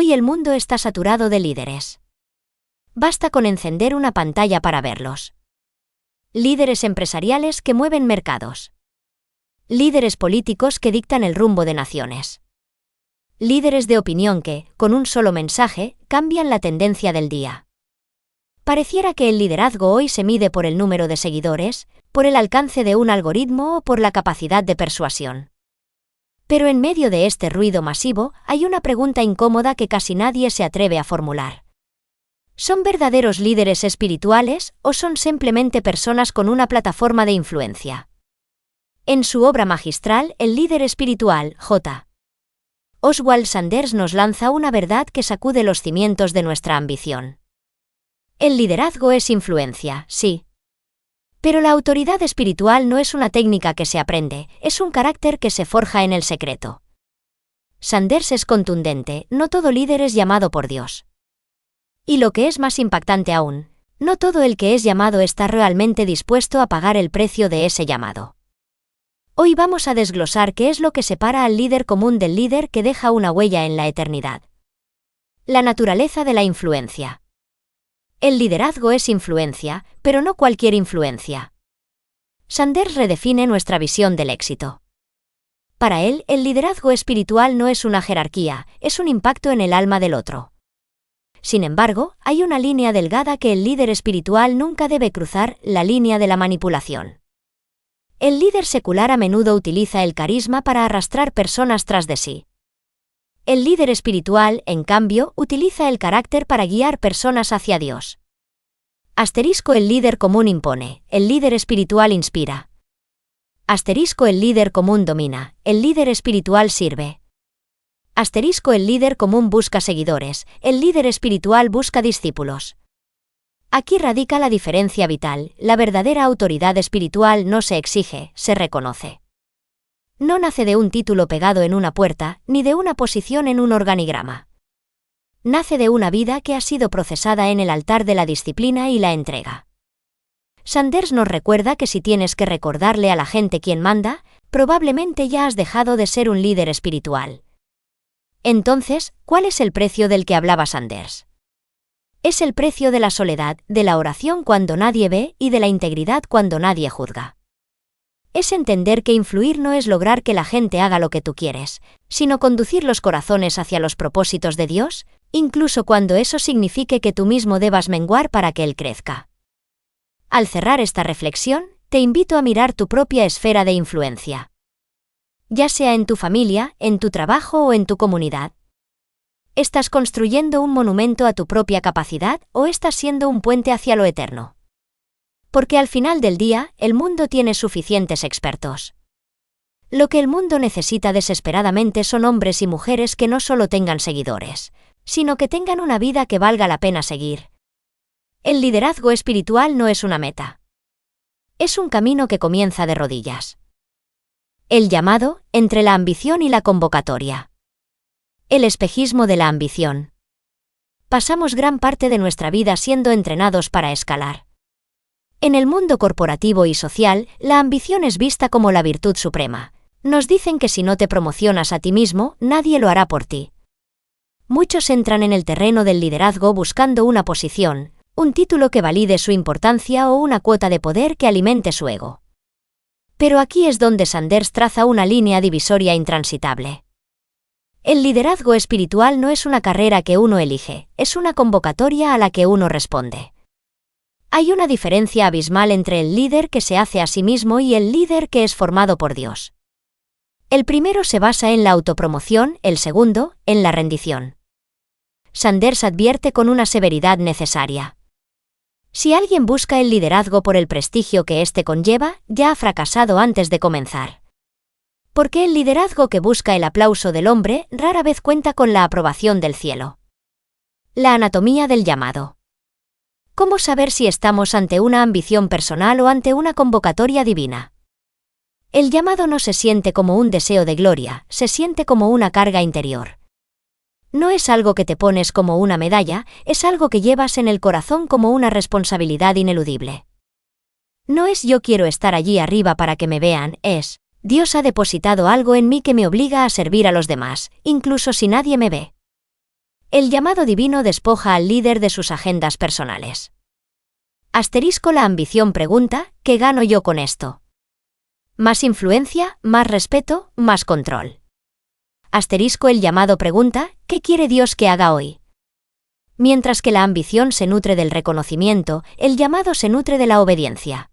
Hoy el mundo está saturado de líderes. Basta con encender una pantalla para verlos. Líderes empresariales que mueven mercados. Líderes políticos que dictan el rumbo de naciones. Líderes de opinión que, con un solo mensaje, cambian la tendencia del día. Pareciera que el liderazgo hoy se mide por el número de seguidores, por el alcance de un algoritmo o por la capacidad de persuasión. Pero en medio de este ruido masivo, hay una pregunta incómoda que casi nadie se atreve a formular. ¿Son verdaderos líderes espirituales o son simplemente personas con una plataforma de influencia? En su obra magistral, El líder espiritual, J. Oswald Sanders nos lanza una verdad que sacude los cimientos de nuestra ambición. El liderazgo es influencia, sí. Pero la autoridad espiritual no es una técnica que se aprende, es un carácter que se forja en el secreto. Sanders es contundente, no todo líder es llamado por Dios. Y lo que es más impactante aún, no todo el que es llamado está realmente dispuesto a pagar el precio de ese llamado. Hoy vamos a desglosar qué es lo que separa al líder común del líder que deja una huella en la eternidad. La naturaleza de la influencia. El liderazgo es influencia, pero no cualquier influencia. Sanders redefine nuestra visión del éxito. Para él, el liderazgo espiritual no es una jerarquía, es un impacto en el alma del otro. Sin embargo, hay una línea delgada que el líder espiritual nunca debe cruzar, la línea de la manipulación. El líder secular a menudo utiliza el carisma para arrastrar personas tras de sí. El líder espiritual, en cambio, utiliza el carácter para guiar personas hacia Dios. El líder común impone, el líder espiritual inspira. El líder común domina, el líder espiritual sirve. El líder común busca seguidores, el líder espiritual busca discípulos. Aquí radica la diferencia vital, la verdadera autoridad espiritual no se exige, se reconoce. No nace de un título pegado en una puerta, ni de una posición en un organigrama. Nace de una vida que ha sido procesada en el altar de la disciplina y la entrega. Sanders nos recuerda que si tienes que recordarle a la gente quién manda, probablemente ya has dejado de ser un líder espiritual. Entonces, ¿cuál es el precio del que hablaba Sanders? Es el precio de la soledad, de la oración cuando nadie ve y de la integridad cuando nadie juzga. Es entender que influir no es lograr que la gente haga lo que tú quieres, sino conducir los corazones hacia los propósitos de Dios, incluso cuando eso signifique que tú mismo debas menguar para que Él crezca. Al cerrar esta reflexión, te invito a mirar tu propia esfera de influencia. Ya sea en tu familia, en tu trabajo o en tu comunidad. ¿Estás construyendo un monumento a tu propia capacidad o estás siendo un puente hacia lo eterno? Porque al final del día, el mundo tiene suficientes expertos. Lo que el mundo necesita desesperadamente son hombres y mujeres que no solo tengan seguidores, sino que tengan una vida que valga la pena seguir. El liderazgo espiritual no es una meta. Es un camino que comienza de rodillas. El llamado, entre la ambición y la convocatoria. El espejismo de la ambición. Pasamos gran parte de nuestra vida siendo entrenados para escalar. En el mundo corporativo y social, la ambición es vista como la virtud suprema. Nos dicen que si no te promocionas a ti mismo, nadie lo hará por ti. Muchos entran en el terreno del liderazgo buscando una posición, un título que valide su importancia o una cuota de poder que alimente su ego. Pero aquí es donde Sanders traza una línea divisoria intransitable. El liderazgo espiritual no es una carrera que uno elige, es una convocatoria a la que uno responde. Hay una diferencia abismal entre el líder que se hace a sí mismo y el líder que es formado por Dios. El primero se basa en la autopromoción, el segundo, en la rendición. Sanders advierte con una severidad necesaria. Si alguien busca el liderazgo por el prestigio que éste conlleva, ya ha fracasado antes de comenzar. Porque el liderazgo que busca el aplauso del hombre rara vez cuenta con la aprobación del cielo. La anatomía del llamado. ¿Cómo saber si estamos ante una ambición personal o ante una convocatoria divina? El llamado no se siente como un deseo de gloria, se siente como una carga interior. No es algo que te pones como una medalla, es algo que llevas en el corazón como una responsabilidad ineludible. No es yo quiero estar allí arriba para que me vean, es Dios ha depositado algo en mí que me obliga a servir a los demás, incluso si nadie me ve. El llamado divino despoja al líder de sus agendas personales. Asterisco la ambición pregunta, ¿qué gano yo con esto? Más influencia, más respeto, más control. Asterisco el llamado pregunta, ¿qué quiere Dios que haga hoy? Mientras que la ambición se nutre del reconocimiento, el llamado se nutre de la obediencia.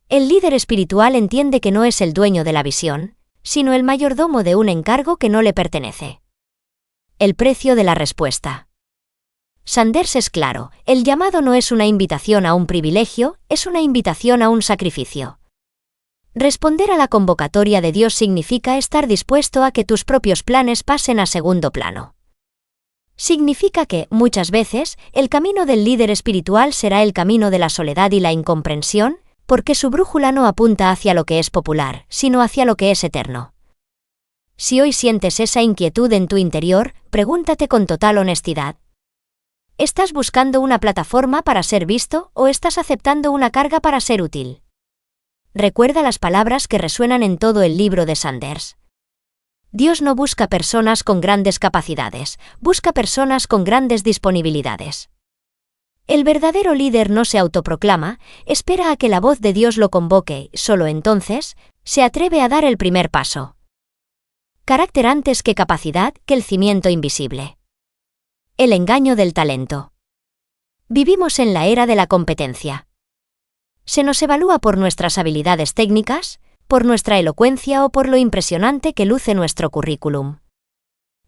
El líder espiritual entiende que no es el dueño de la visión, sino el mayordomo de un encargo que no le pertenece. El precio de la respuesta. Sanders es claro, el llamado no es una invitación a un privilegio, es una invitación a un sacrificio. Responder a la convocatoria de Dios significa estar dispuesto a que tus propios planes pasen a segundo plano. Significa que, muchas veces, el camino del líder espiritual será el camino de la soledad y la incomprensión, porque su brújula no apunta hacia lo que es popular, sino hacia lo que es eterno. Si hoy sientes esa inquietud en tu interior, pregúntate con total honestidad. ¿Estás buscando una plataforma para ser visto o estás aceptando una carga para ser útil? Recuerda las palabras que resuenan en todo el libro de Sanders. Dios no busca personas con grandes capacidades, busca personas con grandes disponibilidades. El verdadero líder no se autoproclama, espera a que la voz de Dios lo convoque, solo entonces, se atreve a dar el primer paso. Carácter antes que capacidad, que el cimiento invisible. El engaño del talento. Vivimos en la era de la competencia. Se nos evalúa por nuestras habilidades técnicas, por nuestra elocuencia o por lo impresionante que luce nuestro currículum.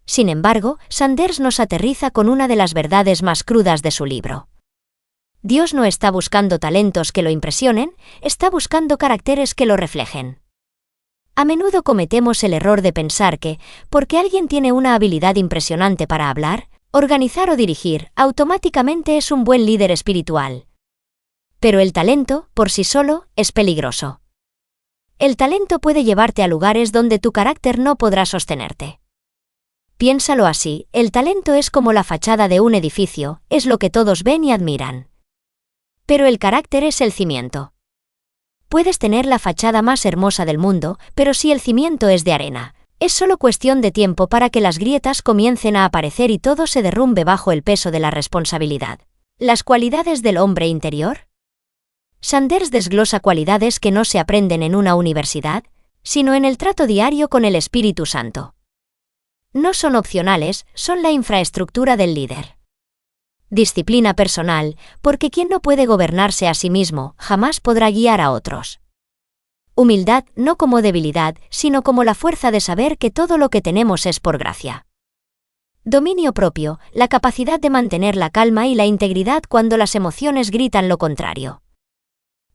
Sin embargo, Sanders nos aterriza con una de las verdades más crudas de su libro. Dios no está buscando talentos que lo impresionen, está buscando caracteres que lo reflejen. A menudo cometemos el error de pensar que, porque alguien tiene una habilidad impresionante para hablar, organizar o dirigir, automáticamente es un buen líder espiritual. Pero el talento, por sí solo, es peligroso. El talento puede llevarte a lugares donde tu carácter no podrá sostenerte. Piénsalo así, el talento es como la fachada de un edificio, es lo que todos ven y admiran. Pero el carácter es el cimiento. Puedes tener la fachada más hermosa del mundo, pero si el cimiento es de arena, es solo cuestión de tiempo para que las grietas comiencen a aparecer y todo se derrumbe bajo el peso de la responsabilidad. ¿Las cualidades del hombre interior? Sanders desglosa cualidades que no se aprenden en una universidad, sino en el trato diario con el Espíritu Santo. No son opcionales, son la infraestructura del líder. Disciplina personal, porque quien no puede gobernarse a sí mismo, jamás podrá guiar a otros. Humildad, no como debilidad, sino como la fuerza de saber que todo lo que tenemos es por gracia. Dominio propio, la capacidad de mantener la calma y la integridad cuando las emociones gritan lo contrario.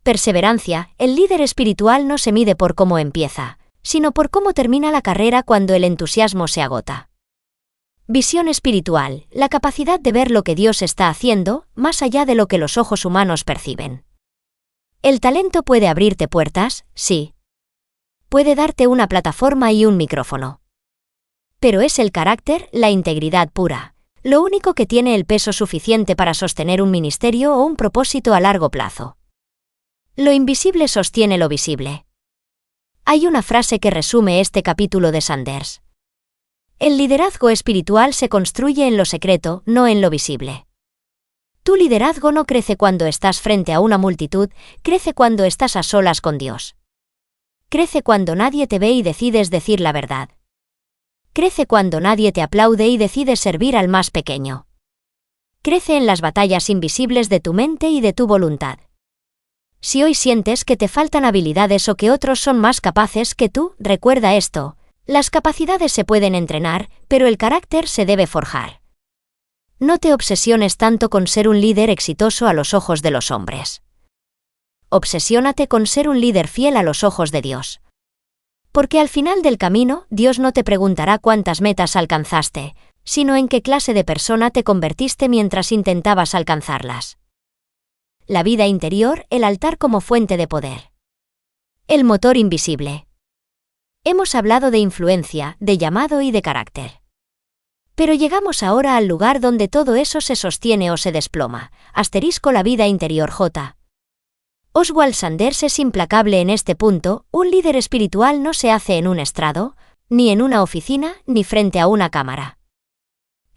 Perseverancia, el líder espiritual no se mide por cómo empieza, sino por cómo termina la carrera cuando el entusiasmo se agota. Visión espiritual, la capacidad de ver lo que Dios está haciendo, más allá de lo que los ojos humanos perciben. El talento puede abrirte puertas, sí. Puede darte una plataforma y un micrófono. Pero es el carácter, la integridad pura, lo único que tiene el peso suficiente para sostener un ministerio o un propósito a largo plazo. Lo invisible sostiene lo visible. Hay una frase que resume este capítulo de Sanders. El liderazgo espiritual se construye en lo secreto, no en lo visible. Tu liderazgo no crece cuando estás frente a una multitud, crece cuando estás a solas con Dios. Crece cuando nadie te ve y decides decir la verdad. Crece cuando nadie te aplaude y decides servir al más pequeño. Crece en las batallas invisibles de tu mente y de tu voluntad. Si hoy sientes que te faltan habilidades o que otros son más capaces que tú, recuerda esto: las capacidades se pueden entrenar, pero el carácter se debe forjar. No te obsesiones tanto con ser un líder exitoso a los ojos de los hombres. Obsesiónate con ser un líder fiel a los ojos de Dios. Porque al final del camino, Dios no te preguntará cuántas metas alcanzaste, sino en qué clase de persona te convertiste mientras intentabas alcanzarlas. La vida interior, el altar como fuente de poder. El motor invisible. Hemos hablado de influencia, de llamado y de carácter. Pero llegamos ahora al lugar donde todo eso se sostiene o se desploma. La vida interior J. Oswald Sanders es implacable en este punto: un líder espiritual no se hace en un estrado, ni en una oficina, ni frente a una cámara.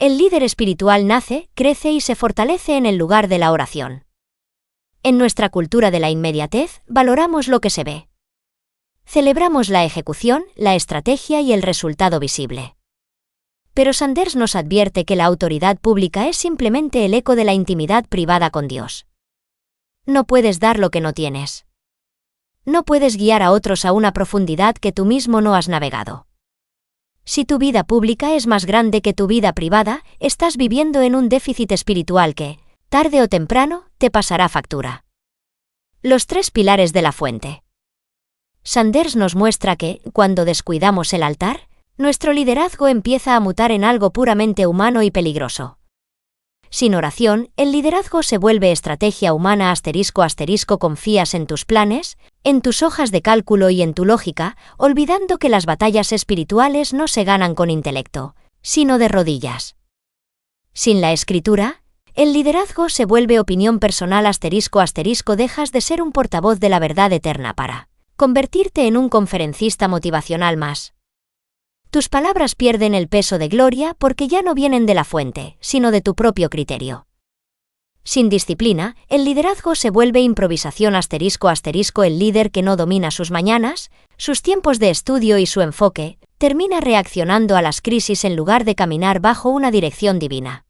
El líder espiritual nace, crece y se fortalece en el lugar de la oración. En nuestra cultura de la inmediatez, valoramos lo que se ve. Celebramos la ejecución, la estrategia y el resultado visible. Pero Sanders nos advierte que la autoridad pública es simplemente el eco de la intimidad privada con Dios. No puedes dar lo que no tienes. No puedes guiar a otros a una profundidad que tú mismo no has navegado. Si tu vida pública es más grande que tu vida privada, estás viviendo en un déficit espiritual que, tarde o temprano, te pasará factura. Los 3 pilares de la fuente. Sanders nos muestra que, cuando descuidamos el altar, nuestro liderazgo empieza a mutar en algo puramente humano y peligroso. Sin oración, el liderazgo se vuelve estrategia humana ***. Confías en tus planes, en tus hojas de cálculo y en tu lógica, olvidando que las batallas espirituales no se ganan con intelecto, sino de rodillas. Sin la escritura, el liderazgo se vuelve opinión personal ***. Dejas de ser un portavoz de la verdad eterna para convertirte en un conferencista motivacional más. Tus palabras pierden el peso de gloria porque ya no vienen de la fuente, sino de tu propio criterio. Sin disciplina, el liderazgo se vuelve improvisación ***. El líder que no domina sus mañanas, sus tiempos de estudio y su enfoque, termina reaccionando a las crisis en lugar de caminar bajo una dirección divina.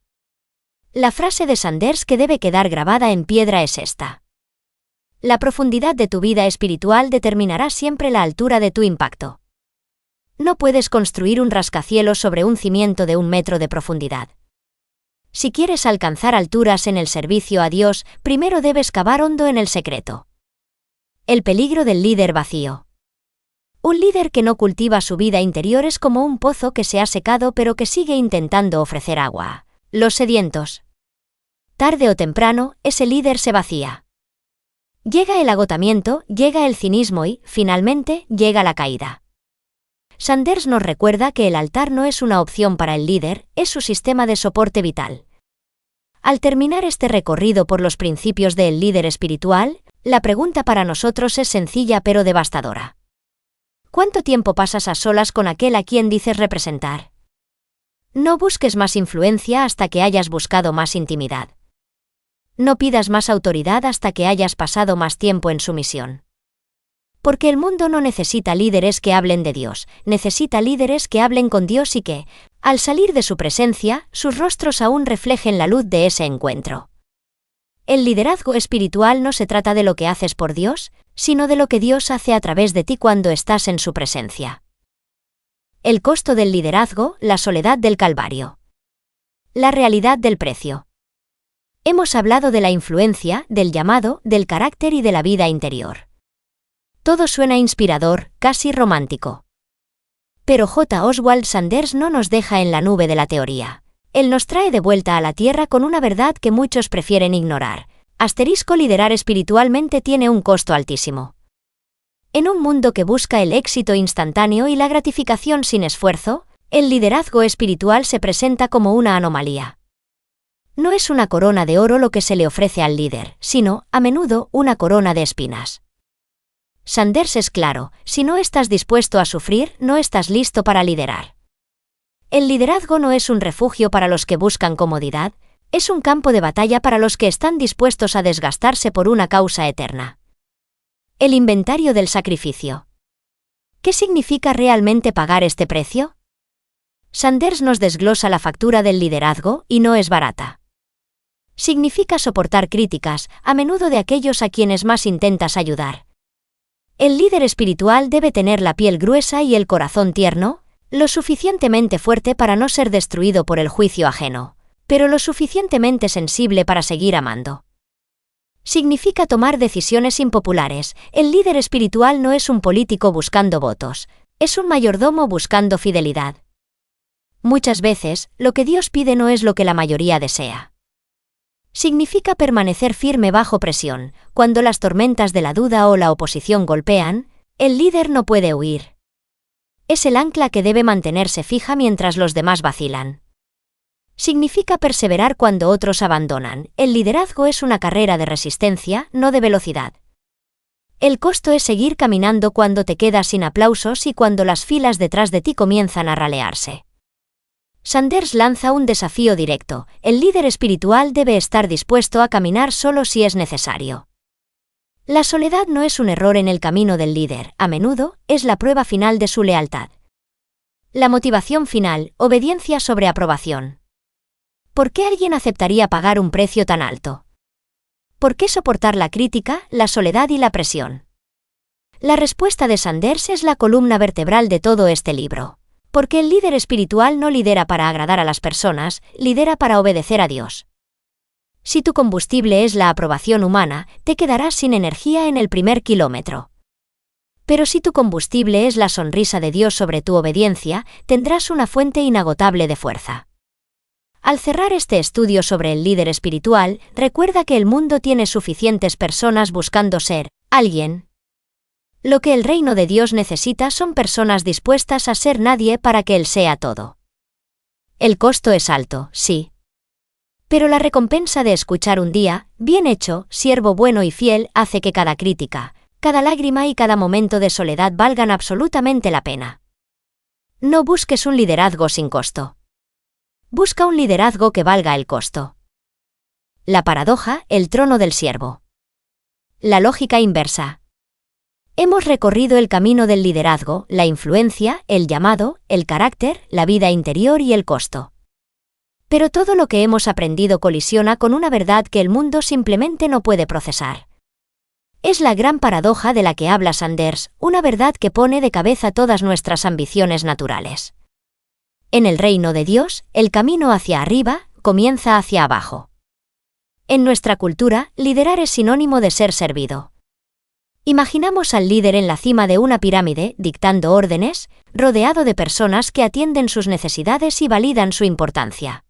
La frase de Sanders que debe quedar grabada en piedra es esta: la profundidad de tu vida espiritual determinará siempre la altura de tu impacto. No puedes construir un rascacielos sobre un cimiento de 1 metro de profundidad. Si quieres alcanzar alturas en el servicio a Dios, primero debes cavar hondo en el secreto. El peligro del líder vacío. Un líder que no cultiva su vida interior es como un pozo que se ha secado pero que sigue intentando ofrecer agua. Los sedientos. Tarde o temprano, ese líder se vacía. Llega el agotamiento, llega el cinismo y, finalmente, llega la caída. Sanders nos recuerda que el altar no es una opción para el líder, es su sistema de soporte vital. Al terminar este recorrido por los principios del líder espiritual, la pregunta para nosotros es sencilla pero devastadora. ¿Cuánto tiempo pasas a solas con aquel a quien dices representar? No busques más influencia hasta que hayas buscado más intimidad. No pidas más autoridad hasta que hayas pasado más tiempo en sumisión. Porque el mundo no necesita líderes que hablen de Dios, necesita líderes que hablen con Dios y que, al salir de su presencia, sus rostros aún reflejen la luz de ese encuentro. El liderazgo espiritual no se trata de lo que haces por Dios, sino de lo que Dios hace a través de ti cuando estás en su presencia. El costo del liderazgo, la soledad del Calvario. La realidad del precio. Hemos hablado de la influencia, del llamado, del carácter y de la vida interior. Todo suena inspirador, casi romántico. Pero J. Oswald Sanders no nos deja en la nube de la teoría. Él nos trae de vuelta a la tierra con una verdad que muchos prefieren ignorar. Liderar espiritualmente tiene un costo altísimo. En un mundo que busca el éxito instantáneo y la gratificación sin esfuerzo, el liderazgo espiritual se presenta como una anomalía. No es una corona de oro lo que se le ofrece al líder, sino, a menudo, una corona de espinas. Sanders es claro: si no estás dispuesto a sufrir, no estás listo para liderar. El liderazgo no es un refugio para los que buscan comodidad, es un campo de batalla para los que están dispuestos a desgastarse por una causa eterna. El inventario del sacrificio. ¿Qué significa realmente pagar este precio? Sanders nos desglosa la factura del liderazgo, y no es barata. Significa soportar críticas, a menudo de aquellos a quienes más intentas ayudar. El líder espiritual debe tener la piel gruesa y el corazón tierno, lo suficientemente fuerte para no ser destruido por el juicio ajeno, pero lo suficientemente sensible para seguir amando. Significa tomar decisiones impopulares. El líder espiritual no es un político buscando votos, es un mayordomo buscando fidelidad. Muchas veces, lo que Dios pide no es lo que la mayoría desea. Significa permanecer firme bajo presión. Cuando las tormentas de la duda o la oposición golpean, el líder no puede huir. Es el ancla que debe mantenerse fija mientras los demás vacilan. Significa perseverar cuando otros abandonan. El liderazgo es una carrera de resistencia, no de velocidad. El costo es seguir caminando cuando te quedas sin aplausos y cuando las filas detrás de ti comienzan a ralearse. Sanders lanza un desafío directo: el líder espiritual debe estar dispuesto a caminar solo si es necesario. La soledad no es un error en el camino del líder, a menudo es la prueba final de su lealtad. La motivación final: obediencia sobre aprobación. ¿Por qué alguien aceptaría pagar un precio tan alto? ¿Por qué soportar la crítica, la soledad y la presión? La respuesta de Sanders es la columna vertebral de todo este libro. Porque el líder espiritual no lidera para agradar a las personas, lidera para obedecer a Dios. Si tu combustible es la aprobación humana, te quedarás sin energía en el primer kilómetro. Pero si tu combustible es la sonrisa de Dios sobre tu obediencia, tendrás una fuente inagotable de fuerza. Al cerrar este estudio sobre el líder espiritual, recuerda que el mundo tiene suficientes personas buscando ser alguien. Lo que el reino de Dios necesita son personas dispuestas a ser nadie para que Él sea todo. El costo es alto, sí. Pero la recompensa de escuchar un día: bien hecho, siervo bueno y fiel, hace que cada crítica, cada lágrima y cada momento de soledad valgan absolutamente la pena. No busques un liderazgo sin costo. Busca un liderazgo que valga el costo. La paradoja: el trono del siervo. La lógica inversa. Hemos recorrido el camino del liderazgo, la influencia, el llamado, el carácter, la vida interior y el costo. Pero todo lo que hemos aprendido colisiona con una verdad que el mundo simplemente no puede procesar. Es la gran paradoja de la que habla Sanders, una verdad que pone de cabeza todas nuestras ambiciones naturales. En el reino de Dios, el camino hacia arriba comienza hacia abajo. En nuestra cultura, liderar es sinónimo de ser servido. Imaginamos al líder en la cima de una pirámide, dictando órdenes, rodeado de personas que atienden sus necesidades y validan su importancia.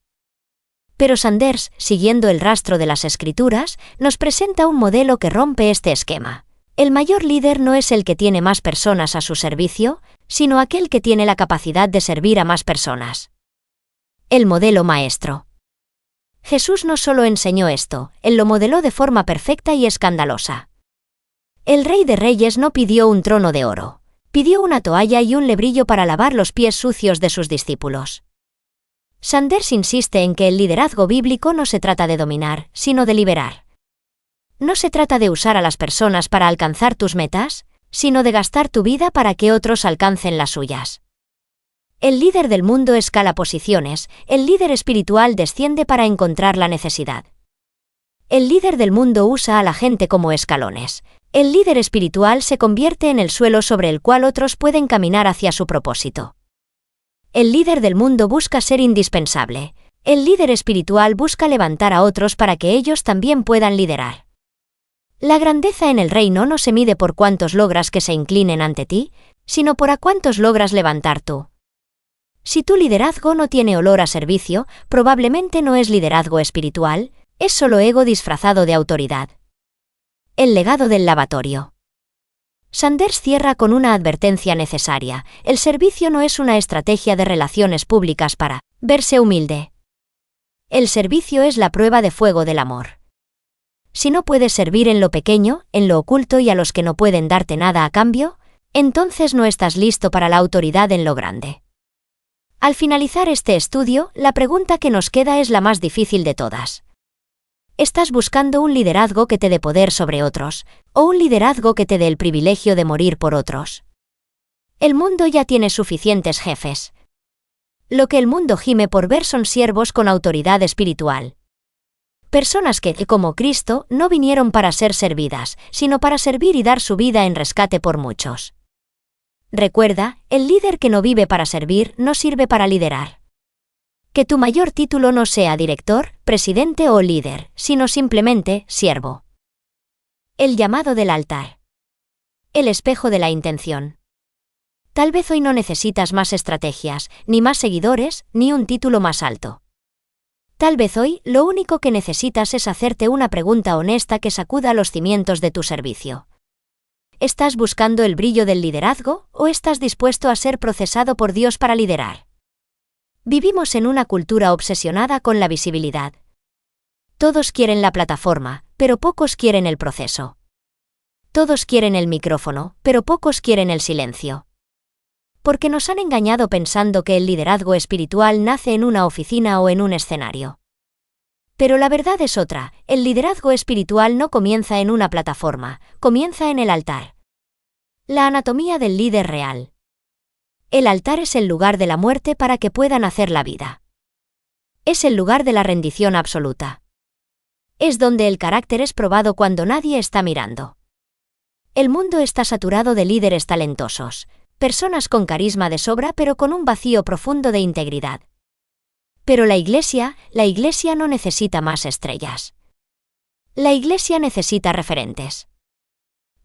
Pero Sanders, siguiendo el rastro de las Escrituras, nos presenta un modelo que rompe este esquema. El mayor líder no es el que tiene más personas a su servicio, sino aquel que tiene la capacidad de servir a más personas. El modelo maestro. Jesús no solo enseñó esto, Él lo modeló de forma perfecta y escandalosa. El Rey de Reyes no pidió un trono de oro. Pidió una toalla y un lebrillo para lavar los pies sucios de sus discípulos. Sanders insiste en que el liderazgo bíblico no se trata de dominar, sino de liberar. No se trata de usar a las personas para alcanzar tus metas, sino de gastar tu vida para que otros alcancen las suyas. El líder del mundo escala posiciones, el líder espiritual desciende para encontrar la necesidad. El líder del mundo usa a la gente como escalones. El líder espiritual se convierte en el suelo sobre el cual otros pueden caminar hacia su propósito. El líder del mundo busca ser indispensable. El líder espiritual busca levantar a otros para que ellos también puedan liderar. La grandeza en el reino no se mide por cuántos logras que se inclinen ante ti, sino por a cuántos logras levantar tú. Si tu liderazgo no tiene olor a servicio, probablemente no es liderazgo espiritual, es solo ego disfrazado de autoridad. El legado del lavatorio. Sanders cierra con una advertencia necesaria: el servicio no es una estrategia de relaciones públicas para verse humilde. El servicio es la prueba de fuego del amor. Si no puedes servir en lo pequeño, en lo oculto y a los que no pueden darte nada a cambio, entonces no estás listo para la autoridad en lo grande. Al finalizar este estudio, la pregunta que nos queda es la más difícil de todas. ¿Estás buscando un liderazgo que te dé poder sobre otros, o un liderazgo que te dé el privilegio de morir por otros? El mundo ya tiene suficientes jefes. Lo que el mundo gime por ver son siervos con autoridad espiritual. Personas que, como Cristo, no vinieron para ser servidas, sino para servir y dar su vida en rescate por muchos. Recuerda, el líder que no vive para servir no sirve para liderar. Que tu mayor título no sea director, presidente o líder, sino simplemente siervo. El llamado del altar. El espejo de la intención. Tal vez hoy no necesitas más estrategias, ni más seguidores, ni un título más alto. Tal vez hoy lo único que necesitas es hacerte una pregunta honesta que sacuda los cimientos de tu servicio. ¿Estás buscando el brillo del liderazgo o estás dispuesto a ser procesado por Dios para liderar? Vivimos en una cultura obsesionada con la visibilidad. Todos quieren la plataforma, pero pocos quieren el proceso. Todos quieren el micrófono, pero pocos quieren el silencio. Porque nos han engañado pensando que el liderazgo espiritual nace en una oficina o en un escenario. Pero la verdad es otra, el liderazgo espiritual no comienza en una plataforma, comienza en el altar. La anatomía del líder real. El altar es el lugar de la muerte para que pueda nacer la vida. Es el lugar de la rendición absoluta. Es donde el carácter es probado cuando nadie está mirando. El mundo está saturado de líderes talentosos, personas con carisma de sobra pero con un vacío profundo de integridad. Pero la iglesia no necesita más estrellas. La iglesia necesita referentes.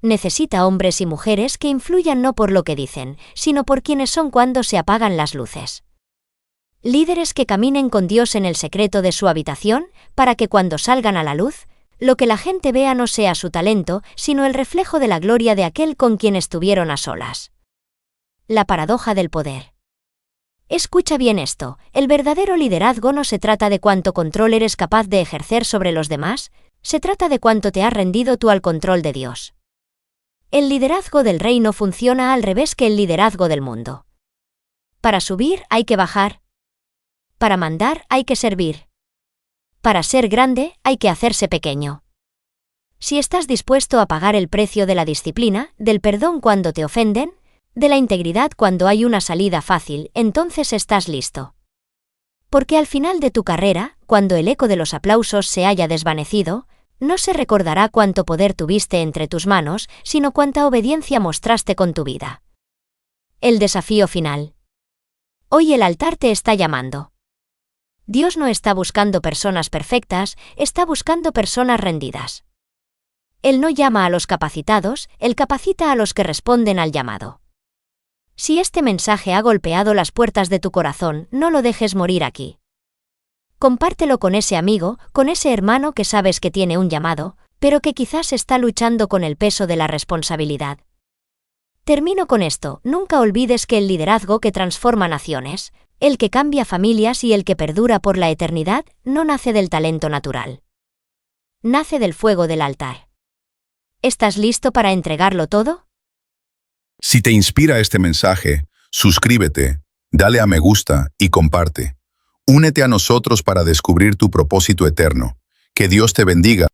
Necesita hombres y mujeres que influyan no por lo que dicen, sino por quienes son cuando se apagan las luces. Líderes que caminen con Dios en el secreto de su habitación, para que cuando salgan a la luz, lo que la gente vea no sea su talento, sino el reflejo de la gloria de aquel con quien estuvieron a solas. La paradoja del poder. Escucha bien esto, el verdadero liderazgo no se trata de cuánto control eres capaz de ejercer sobre los demás, se trata de cuánto te has rendido tú al control de Dios. El liderazgo del reino funciona al revés que el liderazgo del mundo. Para subir hay que bajar. Para mandar hay que servir. Para ser grande hay que hacerse pequeño. Si estás dispuesto a pagar el precio de la disciplina, del perdón cuando te ofenden, de la integridad cuando hay una salida fácil, entonces estás listo. Porque al final de tu carrera, cuando el eco de los aplausos se haya desvanecido, no se recordará cuánto poder tuviste entre tus manos, sino cuánta obediencia mostraste con tu vida. El desafío final. Hoy el altar te está llamando. Dios no está buscando personas perfectas, está buscando personas rendidas. Él no llama a los capacitados, Él capacita a los que responden al llamado. Si este mensaje ha golpeado las puertas de tu corazón, no lo dejes morir aquí. Compártelo con ese amigo, con ese hermano que sabes que tiene un llamado, pero que quizás está luchando con el peso de la responsabilidad. Termino con esto, nunca olvides que el liderazgo que transforma naciones, el que cambia familias y el que perdura por la eternidad, no nace del talento natural. Nace del fuego del altar. ¿Estás listo para entregarlo todo? Si te inspira este mensaje, suscríbete, dale a me gusta y comparte. Únete a nosotros para descubrir tu propósito eterno. Que Dios te bendiga.